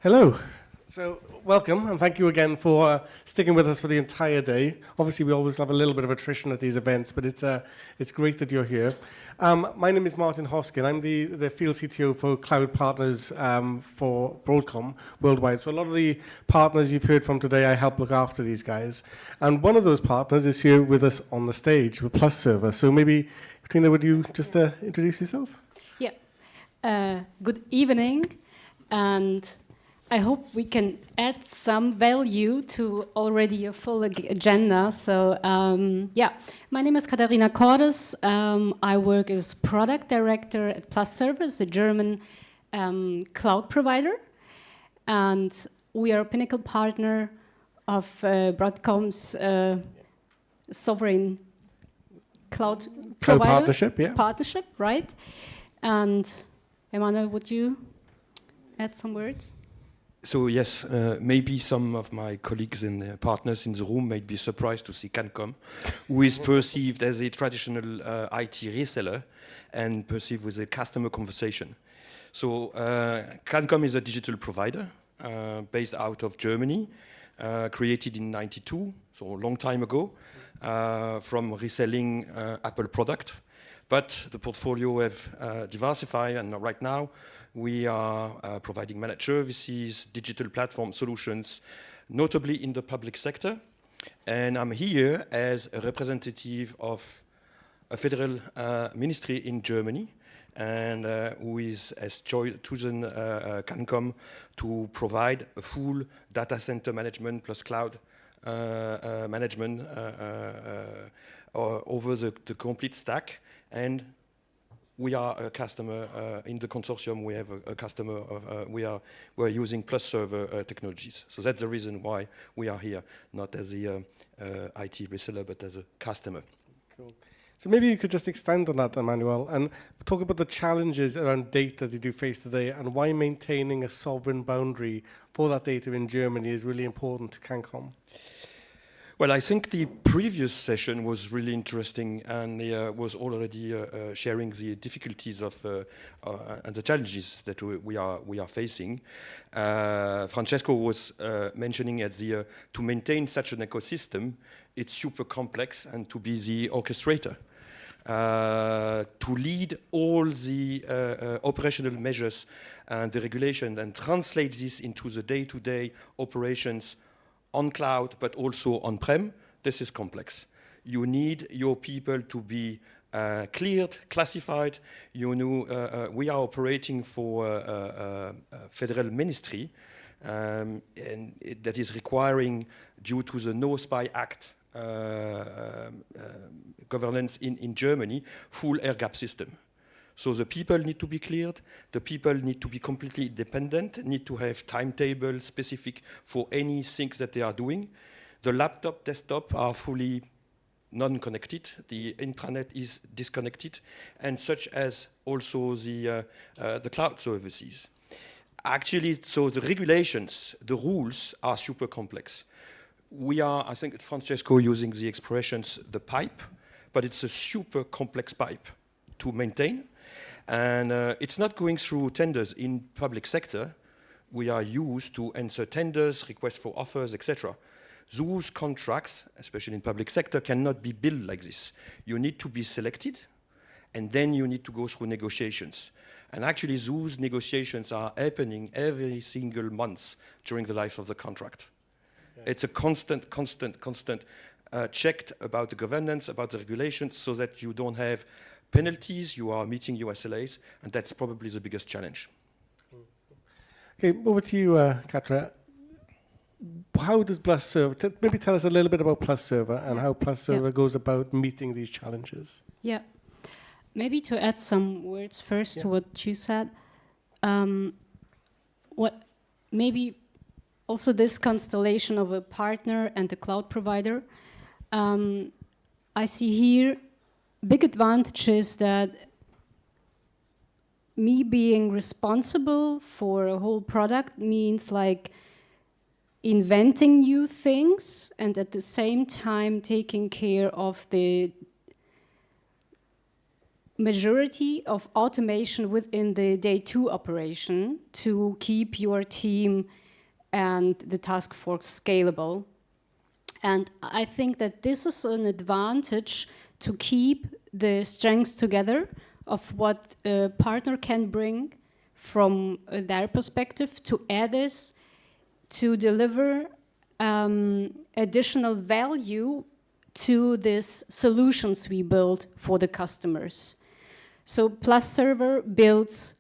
Hello. So welcome and thank you again for sticking with us for the entire day. Obviously, we always have a little bit of attrition at these events, but it's great that you're here. My name is Martin Hoskin. I'm the field CTO for Cloud Partners for Broadcom worldwide. So a lot of the partners you've heard from today, I help look after these guys. And one of those partners is here with us on the stage with PlusServer. So maybe, Katrina, would you just introduce yourself? Yeah. Good evening. And I hope we can add some value to already a full agenda. So, my name is Katharina Cordes. I work as product director at PlusServer, a German cloud provider. And we are a pinnacle partner of Broadcom's sovereign cloud partnership, yeah. Partnership, right? And Emmanuel, would you add some words? So yes, maybe some of my colleagues and partners in the room might be surprised to see Cancom, who is perceived as a traditional IT reseller and perceived with a customer conversation. So Cancom is a digital provider based out of Germany, created in '92, so a long time ago, from reselling Apple product. But the portfolio have diversified, and right now we are providing managed services, digital platform solutions, notably in the public sector. And I'm here as a representative of a federal ministry in Germany, and who has chosen Cancom to provide a full data center management plus cloud management over the complete stack. And we are a customer in the consortium. We have a customer of we're using PlusServer technologies. So that's the reason why we are here, not as a IT reseller, but as a customer. Cool. So maybe you could just extend on that, Emmanuel, and talk about the challenges around data that you do face today, and why maintaining a sovereign boundary for that data in Germany is really important to Cancom. Well, I think the previous session was really interesting, and was already sharing the difficulties of and the challenges that we are facing. Francesco was mentioning to maintain such an ecosystem, it's super complex, and to be the orchestrator, to lead all the operational measures and the regulation, and translate this into the day-to-day operations on cloud, but also on-prem. This is complex. You need your people to be cleared, classified. You know, we are operating for a federal ministry, and that is requiring, due to the No Spy Act governance in Germany, full air gap system. So the people need to be cleared, the people need to be completely independent, need to have timetable specific for any things that they are doing. The laptop, desktop are fully non-connected, the intranet is disconnected, and such as also the cloud services. Actually, so the regulations, the rules are super complex. We are, I think Francesco using the expressions, the pipe, but it's a super complex pipe to maintain. And it's not going through tenders in public sector. We are used to answer tenders, requests for offers, etc. Those contracts, especially in public sector, cannot be built like this. You need to be selected, and then you need to go through negotiations. And actually, those negotiations are happening every single month during the life of the contract. Yeah. It's a constant checked about the governance, about the regulations, so that you don't have penalties, you are meeting your SLAs, and that's probably the biggest challenge. Okay, over to you, Katra. How does PlusServer, maybe tell us a little bit about PlusServer and how PlusServer goes about meeting these challenges? Yeah, maybe to add some words first to what you said. What maybe also this constellation of a partner and a cloud provider. I see here big advantage is that me being responsible for a whole product means like inventing new things and at the same time taking care of the majority of automation within the day 2 operation to keep your team and the task force scalable. And I think that this is an advantage to keep the strengths together of what a partner can bring from their perspective to others to deliver additional value to these solutions we build for the customers. So Plus Server builds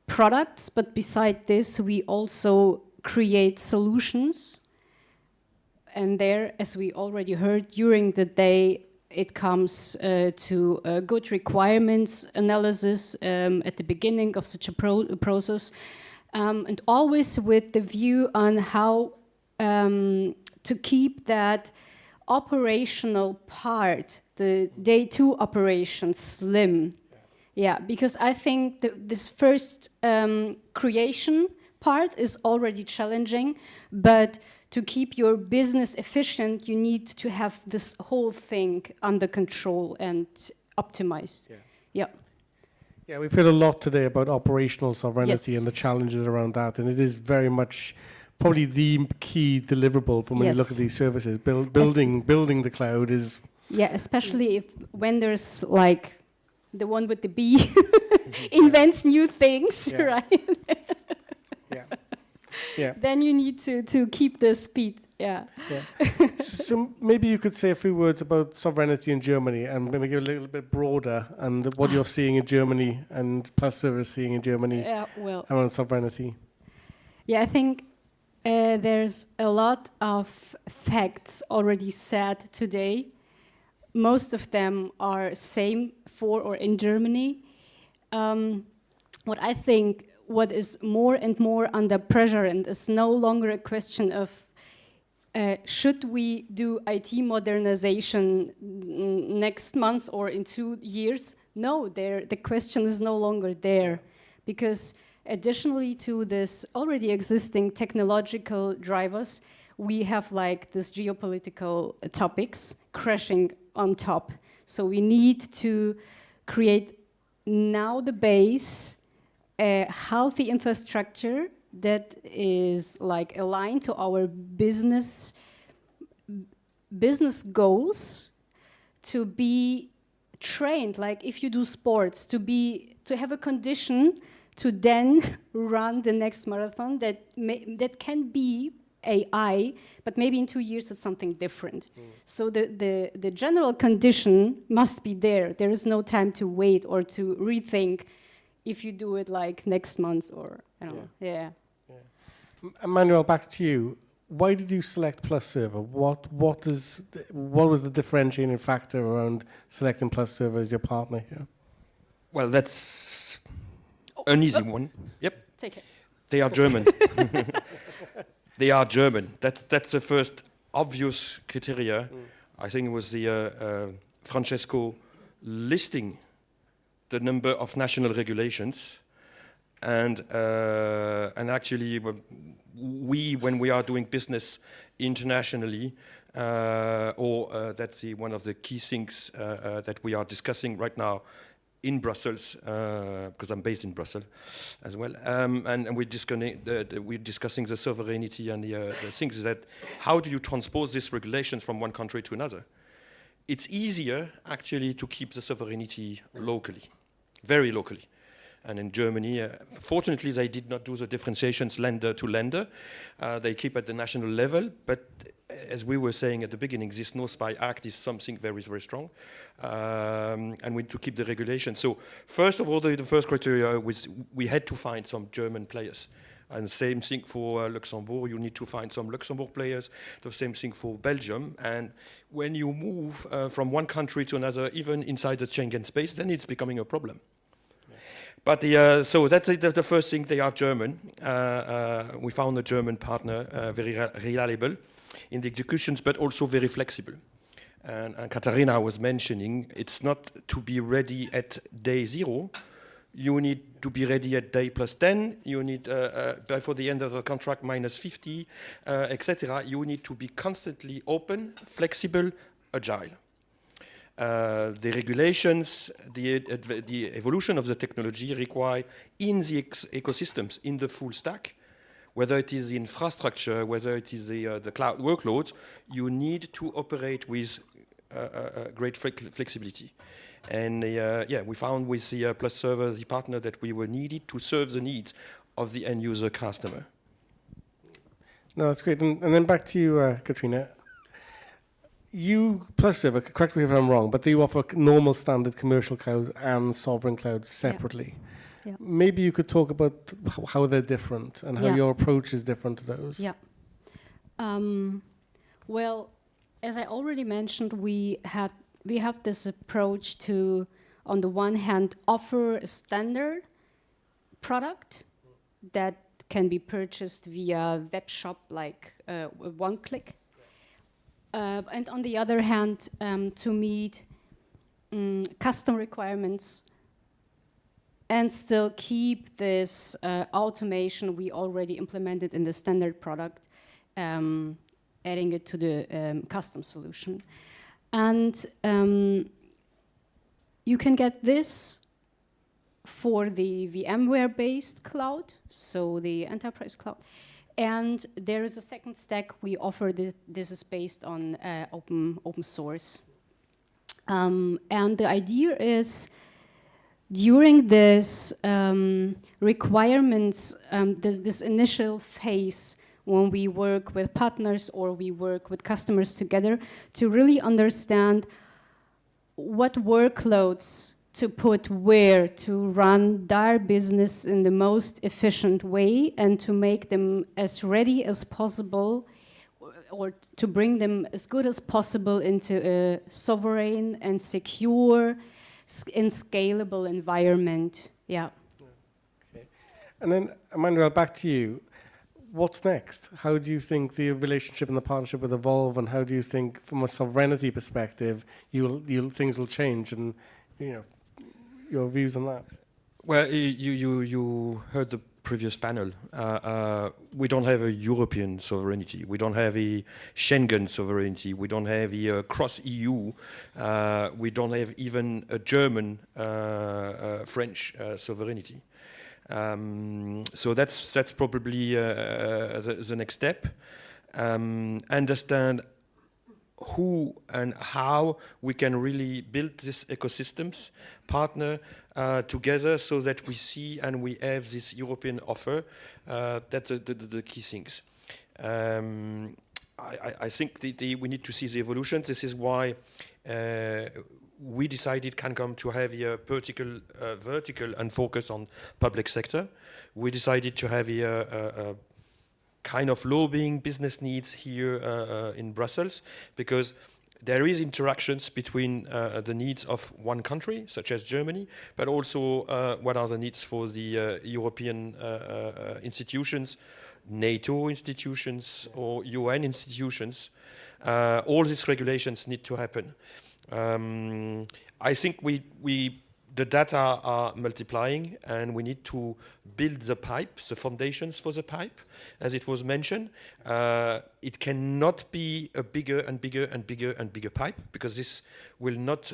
products, but beside this, we also create solutions. And there, as we already heard during the day, it comes to good requirements analysis at the beginning of such a process, and always with the view on how to keep that operational part, the day 2 operation, slim. Yeah, because I think this first creation part is already challenging, but to keep your business efficient, you need to have this whole thing under control and optimized. Yeah. Yeah, we've heard a lot today about operational sovereignty Yes. and the challenges around that, and it is very much probably the key deliverable from when you look at Yes. these services. Building the cloud is Yeah, especially if when there's like the one with the B invents new things, Yeah. right? yeah, yeah. Then you need to keep the speed. Yeah. So maybe you could say a few words about sovereignty in Germany, and maybe go a little bit broader, and what you're seeing in Germany and Plus Server is seeing in Germany Well, around sovereignty. yeah, I think there's a lot of facts already said today. Most of them are same for or in Germany. What I think what is more and more under pressure, and is no longer a question of should we do IT modernization next month or in 2 years? No, the question is no longer there, because additionally to this already existing technological drivers, we have like this geopolitical topics crashing on top. So we need to create now the base, a healthy infrastructure that is like aligned to our business goals, to be trained, like if you do sports, to have a condition to then run the next marathon that can be AI, but maybe in 2 years it's something different. So the general condition must be there. There is no time to wait or to rethink if you do it like next month or I don't know. Yeah. Emmanuel, back to you. Why did you select Plus Server? What was the differentiating factor around selecting Plus Server as your partner here? Well, that's an easy one. Yep. Take it. They are German. They are German. That's the first obvious criteria. I think it was the Francesco listing the number of national regulations, and actually when we are doing business internationally, that's one of the key things that we are discussing right now in Brussels, because I'm based in Brussels as well, and we're discussing the sovereignty and the things that how do you transpose these regulations from one country to another? It's easier actually to keep the sovereignty locally, very locally. And in Germany, fortunately, they did not do the differentiations lender to lender. They keep at the national level, but as we were saying at the beginning, this No Spy Act is something very, very strong, and we need to keep the regulation. So first of all, the first criteria was we had to find some German players. And same thing for Luxembourg, you need to find some Luxembourg players. The same thing for Belgium. And when you move from one country to another, even inside the Schengen space, then it's becoming a problem. But so that's the first thing. They are German. We found a German partner, very reliable in the executions, but also very flexible. And Katharina was mentioning, it's not to be ready at day 0. You need to be ready at day +10. You need, before the end of the contract, -50, etc. You need to be constantly open, flexible, agile. The regulations, the evolution of the technology require in the ecosystems, in the full stack, whether it is the infrastructure, whether it is the cloud workloads, you need to operate with great flexibility. And yeah, we found with the Plus Server, the partner that we were needed to serve the needs of the end user customer. No, that's great. And then back to you, Katrina. You, Plus Server, correct me if I'm wrong, but you offer normal standard commercial clouds and sovereign clouds separately. Yeah. Maybe you could talk about how they're different and how Yeah. your approach is different to those. Yeah. Well, as I already mentioned, we have this approach to, on the one hand, offer a standard product that can be purchased via web shop, like one click. And on the other hand, to meet custom requirements and still keep this automation we already implemented in the standard product, adding it to the custom solution. And you can get this for the VMware-based cloud, so the enterprise cloud. And there is a second stack we offer. This is based on open source. And the idea is, during this requirements, this initial phase when we work with partners or we work with customers together, to really understand what workloads to put where to run their business in the most efficient way and to make them as ready as possible or to bring them as good as possible into a sovereign and secure and scalable environment. Yeah. Okay. And then, Emmanuel, back to you. What's next? How do you think the relationship and the partnership will evolve, and how do you think, from a sovereignty perspective, things will change? And your views on that? Well, you heard the previous panel. We don't have a European sovereignty. We don't have a Schengen sovereignty. We don't have a cross EU. We don't have even a German, French sovereignty. So that's probably the next step. Understand who and how we can really build these ecosystems, partner together so that we see and we have this European offer. That's the key things. I think we need to see the evolution. This is why we decided Cancom to have a vertical and focus on public sector. We decided to have a kind of lobbying business needs here in Brussels, because there is interactions between the needs of one country, such as Germany, but also what are the needs for the European institutions, NATO institutions or UN institutions. All these regulations need to happen. I think the data are multiplying, and we need to build the pipe, the foundations for the pipe, as it was mentioned. It cannot be a bigger and bigger and bigger and bigger pipe, because this will not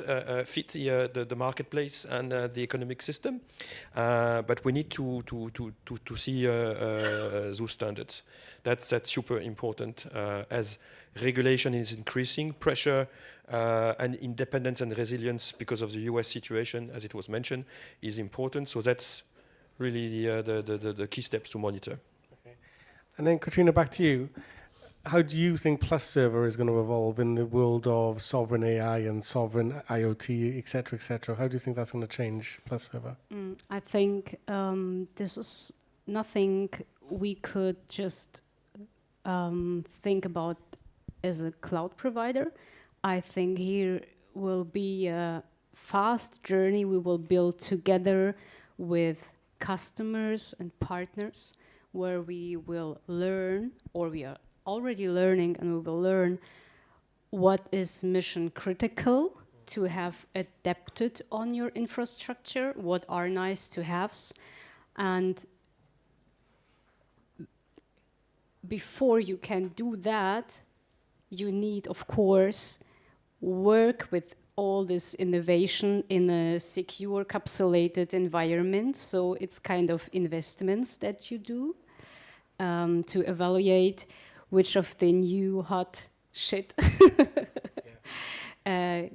fit the marketplace and the economic system. But we need to see those standards. That's super important as regulation is increasing, pressure and independence and resilience because of the US situation, as it was mentioned, is important. So that's really the key steps to monitor. Okay. And then, Katrina, back to you. How do you think Plus Server is going to evolve in the world of sovereign AI and sovereign IoT, et cetera, How do you think that's going to change Plus Server? I think this is nothing we could just think about as a cloud provider. I think here will be a fast journey we will build together with customers and partners, where we will learn, or we are already learning, and we will learn what is mission critical to have adapted on your infrastructure, what are nice to haves. And before you can do that, you need, of course, work with all this innovation in a secure, capsulated environment. So it's kind of investments that you do to evaluate which of the new hot shit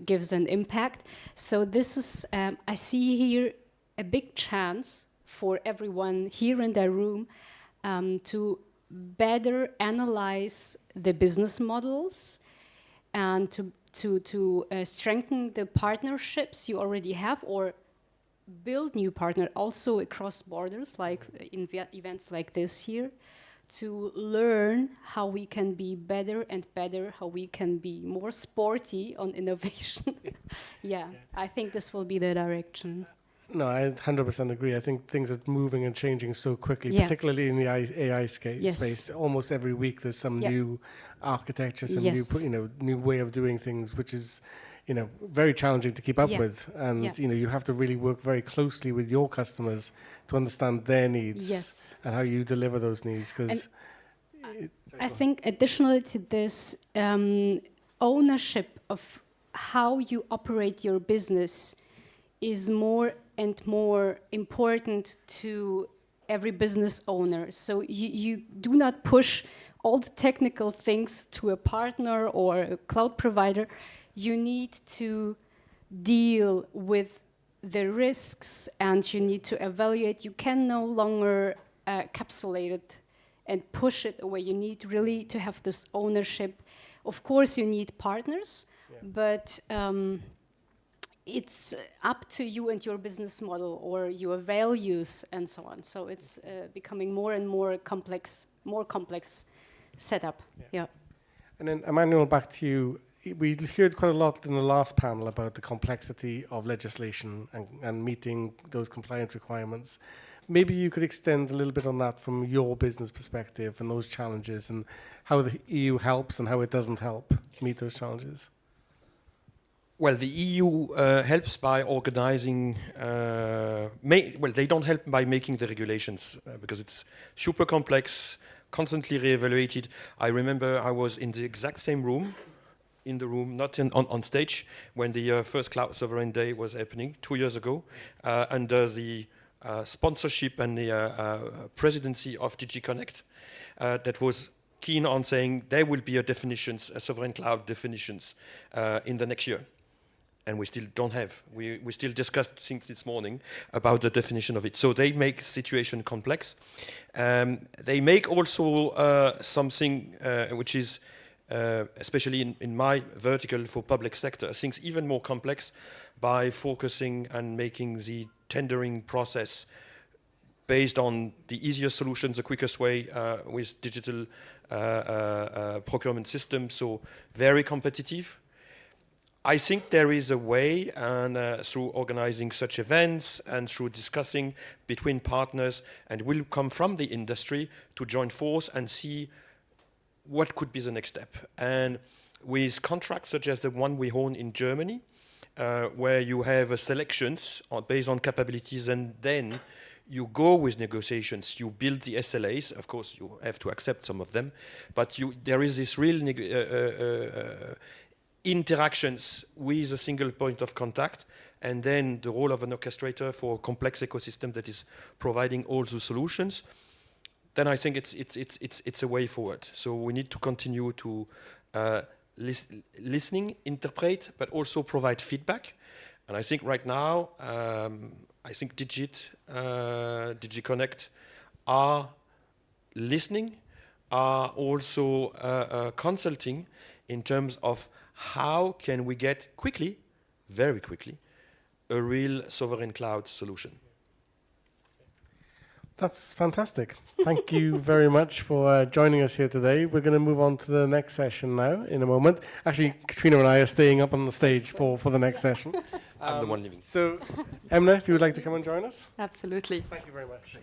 gives an impact. So this is, I see here a big chance for everyone here in the room to better analyze the business models and to strengthen the partnerships you already have, or build new partners also across borders, like in events like this here, to learn how we can be better and better, how we can be more sporty on innovation. Yeah, I think this will be the direction. No, I 100% agree. I think things are moving and changing so quickly, Yeah. particularly in the AI Yes. space. Almost every week there's some new architecture, some Yes. new way of doing things, which is, very challenging to keep up Yeah. with. And, Yeah. you have to really work very closely with your customers to understand their needs Yes. and how you deliver those needs. Because I think additionally to this, ownership of how you operate your business is more and more important to every business owner. So you do not push all the technical things to a partner or a cloud provider. You need to deal with the risks and you need to evaluate. You can no longer capsulate it and push it away. You need really to have this ownership. Of course, you need partners, but it's up to you and your business model or your values and so on. So it's becoming more and more complex setup. Yeah. And then, Emmanuel, back to you. We heard quite a lot in the last panel about the complexity of legislation and meeting those compliance requirements. Maybe you could extend a little bit on that from your business perspective and those challenges and how the EU helps and how it doesn't help meet those challenges. Well, the EU helps by organizing. They don't help by making the regulations because it's super complex, constantly reevaluated. I remember I was in the exact same room, not on stage, when the first Cloud Sovereign Day was happening 2 years ago, under the sponsorship and the presidency of DG Connect, that was keen on saying there will be a sovereign cloud definitions in the next year. And we still don't have. We still discussed things this morning about the definition of it. So they make situation complex. They make also something which is, especially in my vertical for public sector, things even more complex by focusing and making the tendering process based on the easiest solutions, the quickest way with digital procurement systems. So very competitive. I think there is a way, and through organizing such events and through discussing between partners, and will come from the industry to join force and see what could be the next step. And with contracts such as the one we own in Germany, where you have selections based on capabilities, and then you go with negotiations, you build the SLAs. Of course, you have to accept some of them, but there is this real interactions with a single point of contact, and then the role of an orchestrator for a complex ecosystem that is providing all the solutions. Then I think it's a way forward. So we need to continue to listening, interpret, but also provide feedback. And I think right now, I think DG Connect are listening, are also consulting in terms of how can we get quickly, very quickly, a real sovereign cloud solution. That's fantastic. Thank you very much for joining us here today. We're going to move on to the next session now in a moment. Actually, Katrina and I are staying up on the stage for the next session. I'm the one leaving. So, Emna, if you would like to come and join us. Absolutely. Thank you very much.